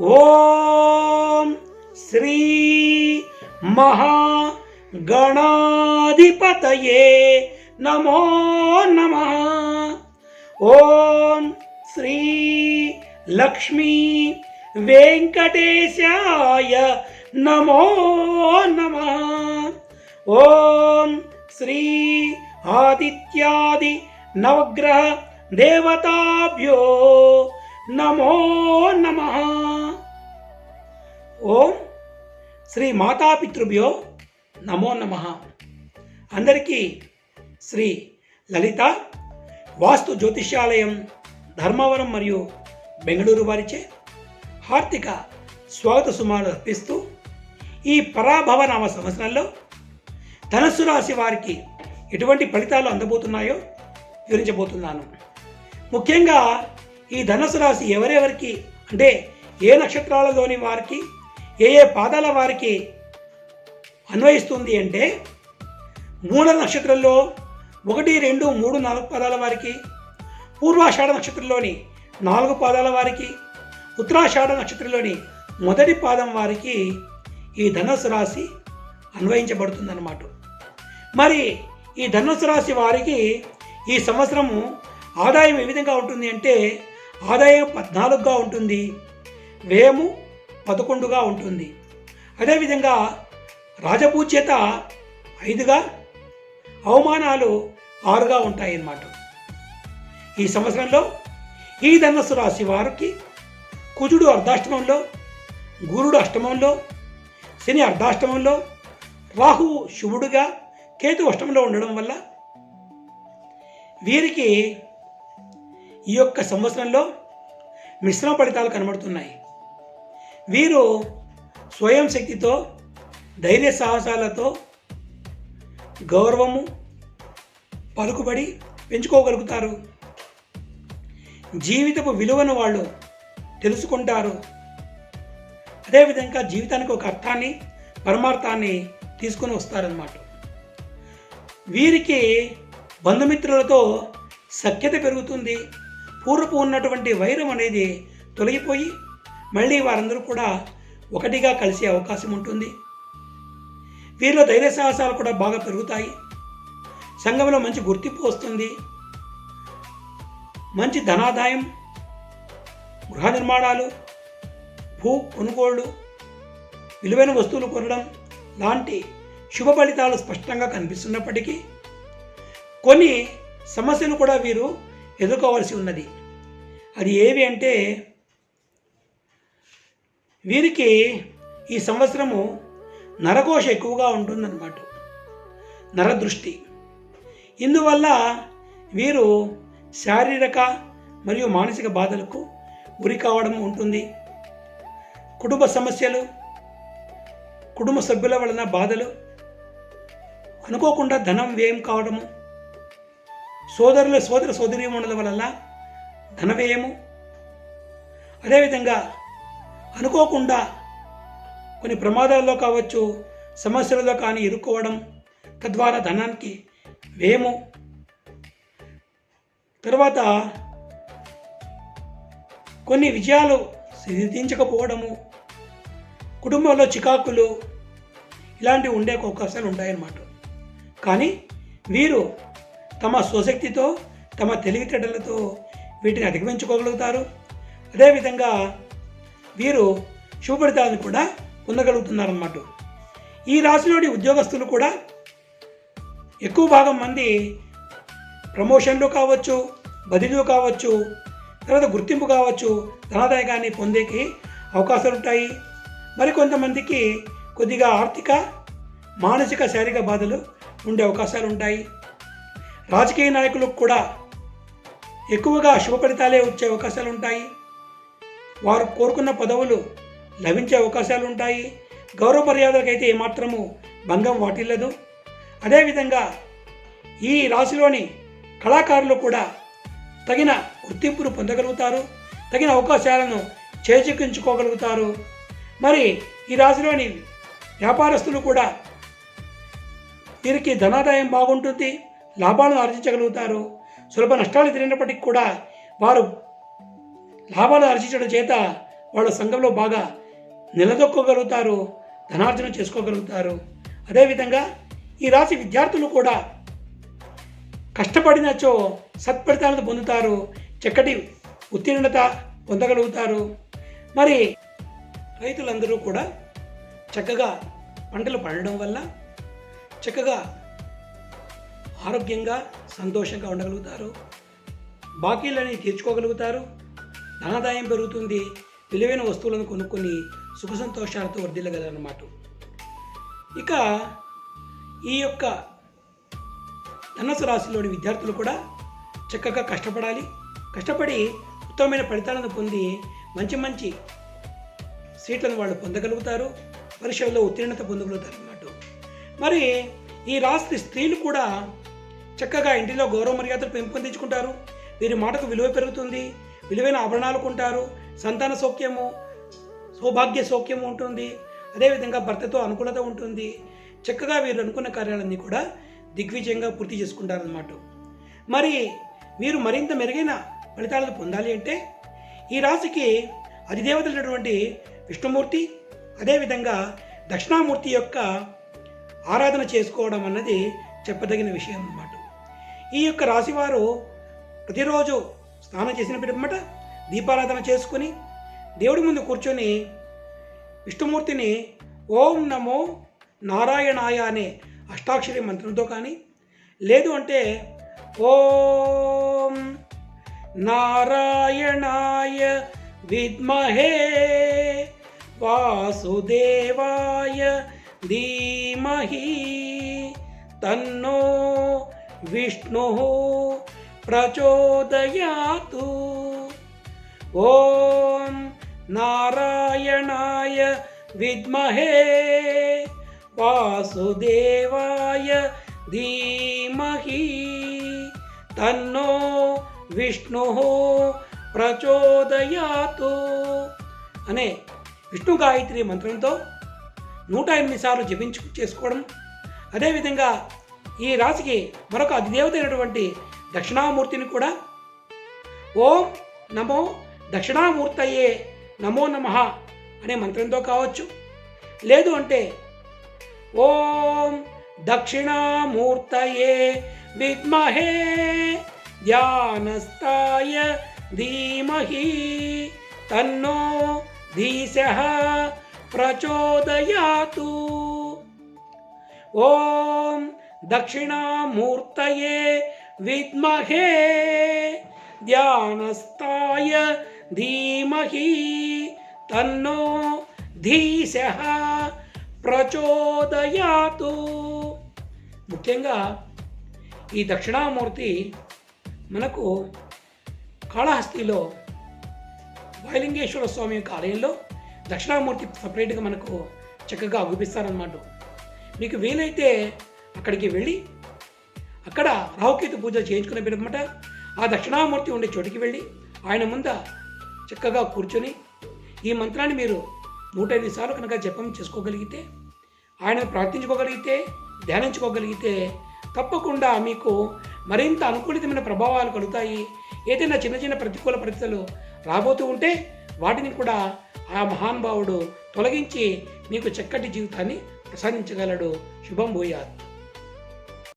ఓం శ్రీ మహాగణాధిపతయే నమో నమః. ఓం శ్రీ లక్ష్మీ వెంకటేశాయ నమో నమః. ఓం శ్రీ ఆదిత్యాది నవగ్రహ దేవతాభ్యో నమో నమః. ఓం శ్రీ మాతాపితృభ్యో నమో నమః. అందరికీ శ్రీ లలిత వాస్తు జ్యోతిష్యాలయం ధర్మవరం మరియు బెంగళూరు వారిచే హార్దిక స్వాగత సుమాలు అర్పిస్తూ ఈ పరాభవ నామ సంవత్సరంలో ధనస్సు రాశి వారికి ఎటువంటి ఫలితాలు అందబోతున్నాయో వివరించబోతున్నాను. ముఖ్యంగా ఈ ధనుసు రాశి ఎవరెవరికి అంటే ఏ నక్షత్రాలలోని వారికి ఏ పాదాల వారికి అన్వయిస్తుంది అంటే మూల నక్షత్రంలో 1, 2, 3, 4 పాదాల వారికి, పూర్వాషాఢ నక్షత్రంలోని 4 పాదాల వారికి, ఉత్తరాషాఢ నక్షత్రంలోని మొదటి పాదం వారికి ఈ ధనుసు రాశి అన్వయించబడుతుందన్నమాట. మరి ఈ ధనుసు రాశి వారికి ఈ సంవత్సరము ఆదాయం ఏ విధంగా ఉంటుంది అంటే ఆదాయం 14గా ఉంటుంది, వ్యయము 11గా ఉంటుంది. అదేవిధంగా రాజపూజ్యత 5గా, అవమానాలు 6గా ఉంటాయి అన్నమాట. ఈ సంవత్సరంలో ఈ ధనుస్సు రాశి వారికి కుజుడు అర్ధాష్టమంలో, గురుడు అష్టమంలో, శని అర్ధాష్టమంలో, రాహువు శుభుడుగా, కేతు అష్టమంలో ఉండడం వల్ల వీరికి ఈ యొక్క సంవత్సరంలో మిశ్రమ ఫలితాలు కనబడుతున్నాయి. వీరు స్వయం శక్తితో, ధైర్య సాహసాలతో గౌరవము, పలుకుబడి పెంచుకోగలుగుతారు. జీవితపు విలువను వాళ్ళు తెలుసుకుంటారు. అదేవిధంగా జీవితానికి ఒక అర్థాన్ని, పరమార్థాన్ని తీసుకొని వస్తారన్నమాట. వీరికి బంధుమిత్రులతో సఖ్యత పెరుగుతుంది. పూర్వపు ఉన్నటువంటి వైరం అనేది తొలగిపోయి మళ్ళీ వారందరూ కూడా ఒకటిగా కలిసే అవకాశం ఉంటుంది. వీరిలో ధైర్య సాహసాలు కూడా బాగా పెరుగుతాయి. సంఘంలో మంచి గుర్తింపు వస్తుంది. మంచి ధనాదాయం, గృహ నిర్మాణాలు, భూ కొనుగోళ్లు, విలువైన వస్తువులు కొనడం లాంటి శుభ ఫలితాలు స్పష్టంగా కనిపిస్తున్నప్పటికీ కొన్ని సమస్యలు కూడా వీరు ఎదుర్కోవాల్సి ఉన్నది. అది ఏవి అంటే వీరికి ఈ సంవత్సరము నరఘోష ఎక్కువగా ఉంటుందన్నమాట, నరదృష్టి. ఇందువల్ల వీరు శారీరక మరియు మానసిక బాధలకు గురి కావడం ఉంటుంది. కుటుంబ సమస్యలు, కుటుంబ సభ్యుల వలన బాధలు, అనుకోకుండా ధనం వ్యయం కావడము, సోదర సోదరీమణుల వలన ధన వ్యయము, అదేవిధంగా అనుకోకుండా కొన్ని ప్రమాదాల్లో కావచ్చు, సమస్యలలో కానీ ఇరుక్కోవడం, తద్వారా ధనానికి వ్యయము, తర్వాత కొన్ని విజయాలు సిద్ధించకపోవడము, కుటుంబంలో చికాకులు ఇలాంటివి ఉండే అవకాశాలు ఉంటాయన్నమాట. కానీ వీరు తమ స్వశక్తితో, తమ తెలివితేటలతో వీటిని అధిగమించుకోగలుగుతారు. అదేవిధంగా వీరు శుభఫలితాలను కూడా పొందగలుగుతున్నారన్నమాట. ఈ రాశిలోని ఉద్యోగస్తులు కూడా ఎక్కువ భాగం మంది ప్రమోషన్లు కావచ్చు, బదిలీలు కావచ్చు, తర్వాత గుర్తింపు కావచ్చు, ధనాదాయకాన్ని పొందేకి అవకాశాలు ఉంటాయి. మరికొంతమందికి కొద్దిగా ఆర్థిక, మానసిక, శారీరక బాధలు ఉండే అవకాశాలు ఉంటాయి. రాజకీయ నాయకులకు కూడా ఎక్కువగా శుభ ఫలితాలే వచ్చే అవకాశాలు ఉంటాయి. వారు కోరుకున్న పదవులు లభించే అవకాశాలు ఉంటాయి. గౌరవ మర్యాదలకైతే ఏమాత్రము భంగం వాటిల్లదు. అదేవిధంగా ఈ రాశిలోని కళాకారులు కూడా తగిన గుర్తింపును పొందగలుగుతారు, తగిన అవకాశాలను చేజిక్కించుకోగలుగుతారు. మరి ఈ రాశిలోని వ్యాపారస్తులు కూడా వీరికి ధనాదాయం బాగుంటుంది, లాభాలను ఆర్జించగలుగుతారు. స్వల్ప నష్టాలు తిరిగినప్పటికీ కూడా వారు లాభాలు ఆర్జించడం చేత వాళ్ళ సంఘంలో బాగా నిలదొక్కగలుగుతారు, ధనార్జన చేసుకోగలుగుతారు. అదేవిధంగా ఈ రాశి విద్యార్థులు కూడా కష్టపడినచో సత్ఫలితాలను పొందుతారు, చక్కటి ఉత్తీర్ణత పొందగలుగుతారు. మరి రైతులందరూ కూడా చక్కగా పంటలు పండడం వల్ల చక్కగా ఆరోగ్యంగా సంతోషంగా ఉండగలుగుతారు, బాకీలని తీర్చుకోగలుగుతారు, ధనాదాయం పెరుగుతుంది, విలువైన వస్తువులను కొనుక్కొని సుఖ సంతోషాలతో వర్ధిల్లగలరన్నమాట. ఇక ఈ యొక్క ధనుసు రాశిలోని విద్యార్థులు కూడా చక్కగా కష్టపడి ఉత్తమమైన ఫలితాలను పొంది మంచి మంచి సీట్లను వాళ్ళు పొందగలుగుతారు, పరీక్షల్లో ఉత్తీర్ణత పొందగలుగుతారు అన్నమాట. మరి ఈ రాశి స్త్రీలు కూడా చక్కగా ఇంటిలో గౌరవ మర్యాదలు పెంపొందించుకుంటారు, వీరి మాటకు విలువ పెరుగుతుంది, విలువైన ఆభరణాలు కొంటారు, సంతాన సౌఖ్యము సౌభాగ్య సౌఖ్యము ఉంటుంది, అదేవిధంగా భర్తతో అనుకూలత ఉంటుంది. చక్కగా వీరు అనుకున్న కార్యాలన్నీ కూడా దిగ్విజయంగా పూర్తి చేసుకుంటారన్నమాట. మరి వీరు మరింత మెరుగైన ఫలితాలను పొందాలి అంటే ఈ రాశికి అధిదేవతలైనటువంటి విష్ణుమూర్తి, అదేవిధంగా దక్షిణామూర్తి యొక్క ఆరాధన చేసుకోవడం అన్నది చెప్పదగిన విషయం అన్నమాట. ఈ యొక్క రాశివారు ప్రతిరోజు స్నానం చేసిన పిమ్మట దీపారాధన చేసుకుని దేవుడి ముందు కూర్చొని విష్ణుమూర్తిని ఓం నమో నారాయణాయ అనే అష్టాక్షరి మంత్రంతో కానీ, లేదు అంటే ఓం నారాయణాయ విద్మహే వాసుదేవాయ ధీమహి తన్నో విష్ణు ప్రచోదయాతు. ఓం నారాయణాయ విద్మహే వాసుదేవాయ ధీమహి తన్నో విష్ణు ప్రచోదయాతు అనే విష్ణు గాయత్రి మంత్రంతో 108 సార్లు చేసుకోవడం. అదేవిధంగా ఈ రాశికి మరొక అధిదేవత అయినటువంటి దక్షిణామూర్తిని కూడా ఓం నమో దక్షిణామూర్తయే నమో నమః అనే మంత్రంతో కావచ్చు, లేదు అంటే ఓం దక్షిణామూర్తయే విద్మహే ధ్యానస్థాయ ధీమహి తన్నో ధీశః ప్రచోదయాతు. ఓం దక్షిణామూర్తయే విద్మహే ధ్యానస్థాయ ధీమహి తన్నో ధీశః ప్రచోదయాతు. ముఖ్యంగా ఈ దక్షిణామూర్తి మనకు కాళహస్తిలో వాయులింగేశ్వర స్వామి యొక్క ఆలయంలో దక్షిణామూర్తి సపరేట్గా మనకు చక్కగా అగుపిస్తారన్నమాట. మీకు వీలైతే అక్కడికి వెళ్ళి అక్కడ రాహుకేతు పూజ చేయించుకునే పిమ్మట ఆ దక్షిణామూర్తి ఉండే చోటికి వెళ్ళి ఆయన ముందు చక్కగా కూర్చొని ఈ మంత్రాన్ని మీరు 105 సార్లు కనుక జపం చేసుకోగలిగితే, ఆయన ప్రార్థించుకోగలిగితే, ధ్యానించుకోగలిగితే తప్పకుండా మీకు మరింత అనుకూలితమైన ప్రభావాలు కలుగుతాయి. ఏదైనా చిన్న చిన్న ప్రతికూల పరిస్థితులు రాబోతూ ఉంటే వాటిని కూడా ఆ మహానుభావుడు తొలగించి మీకు చక్కటి జీవితాన్ని ప్రసాదించగలడు. శుభం భూయాత్.